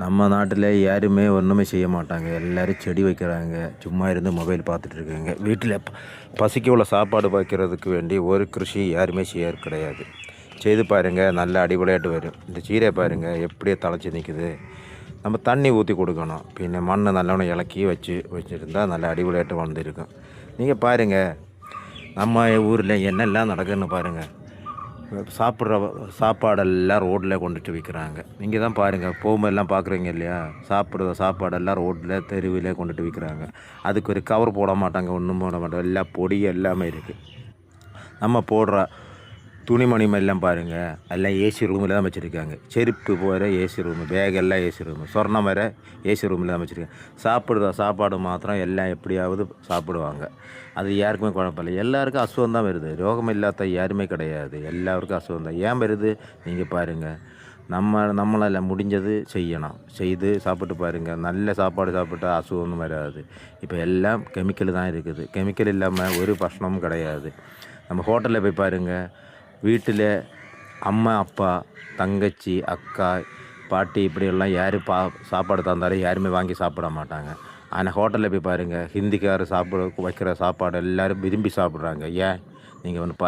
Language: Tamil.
நம்ம நாட்டில் யாருமே ஒன்றுமே செய்ய மாட்டாங்க. எல்லோரும் செடி வைக்கிறாங்க. சும்மா இருந்து மொபைல் பார்த்துட்டு இருக்காங்க. வீட்டில் பசிக்கு உள்ள சாப்பாடு வைக்கிறதுக்கு வேண்டி ஒரு கிருஷி யாருமே செய்யறது கிடையாது. செய்து பாருங்கள், நல்ல அடிபொலியாட்டு வரும். இந்த சீரை பாருங்கள் எப்படியே தழைச்சி நிற்குது. நம்ம தண்ணி ஊற்றி கொடுக்கணும். பின்ன மண்ணை நல்லவனை இலக்கி வச்சுருந்தா நல்ல அடிபொலியாட்டு வளர்ந்துருக்கும். நீங்கள் பாருங்கள், நம்ம ஊரில் என்னெல்லாம் நடக்குதுன்னு பாருங்கள். சாப்பிட்ற சாப்பாடெல்லாம் ரோட்டில் கொண்டுட்டு விற்கிறாங்க. நீங்கள் தான் பாருங்கள், போகும்போதெல்லாம் பார்க்குறீங்க இல்லையா? சாப்பிட்ற சாப்பாடெல்லாம் ரோட்டில் தெருவில் கொண்டுட்டு விற்கிறாங்க. அதுக்கு ஒரு கவர் போட மாட்டாங்க, ஒன்றும் போட மாட்டாங்க. எல்லாம் பொடி எல்லாமே இருக்குது. நம்ம போடுற துணிமணி எல்லாம் பாருங்கள், எல்லாம் ஏசி ரூமில் தான் வச்சுருக்காங்க. செருப்பு போகிற ஏசி ரூமு, பேகெல்லாம் ஏசி ரூமு, சொர்ணம் வர ஏசி ரூமில் தான் வச்சுருக்காங்க. சாப்பிட்ற சாப்பாடு மாத்திரம் எல்லாம் எப்படியாவது சாப்பிடுவாங்க. அது யாருக்குமே குழப்பம் இல்லை. எல்லாருக்கும் அசுகம் தான் வருது. ரோகம் இல்லாத யாருமே கிடையாது. எல்லாருக்கும் அசுகம் தான். ஏன் வருது? நீங்கள் பாருங்கள். நம்மளால் முடிஞ்சது செய்யணும். செய்து சாப்பிட்டு பாருங்கள். நல்ல சாப்பாடு சாப்பிட்டா அசுகம்னு வராது. இப்போ எல்லாம் கெமிக்கல் தான் இருக்குது. கெமிக்கல் இல்லாமல் ஒரு பட்சணமும் கிடையாது. நம்ம ஹோட்டலில் போய் பாருங்கள். வீட்டில் அம்மா, அப்பா, தங்கச்சி, அக்கா, பாட்டி இப்படியெல்லாம் யார் சாப்பாடு தந்தாலும் யாருமே வாங்கி சாப்பிட மாட்டாங்க. ஆனால் ஹோட்டலில் போய் பாருங்கள், ஹிந்திக்காரர் வைக்கிற சாப்பாடு எல்லோரும் விரும்பி சாப்பிட்றாங்க. ஏன்? நீங்கள் வந்து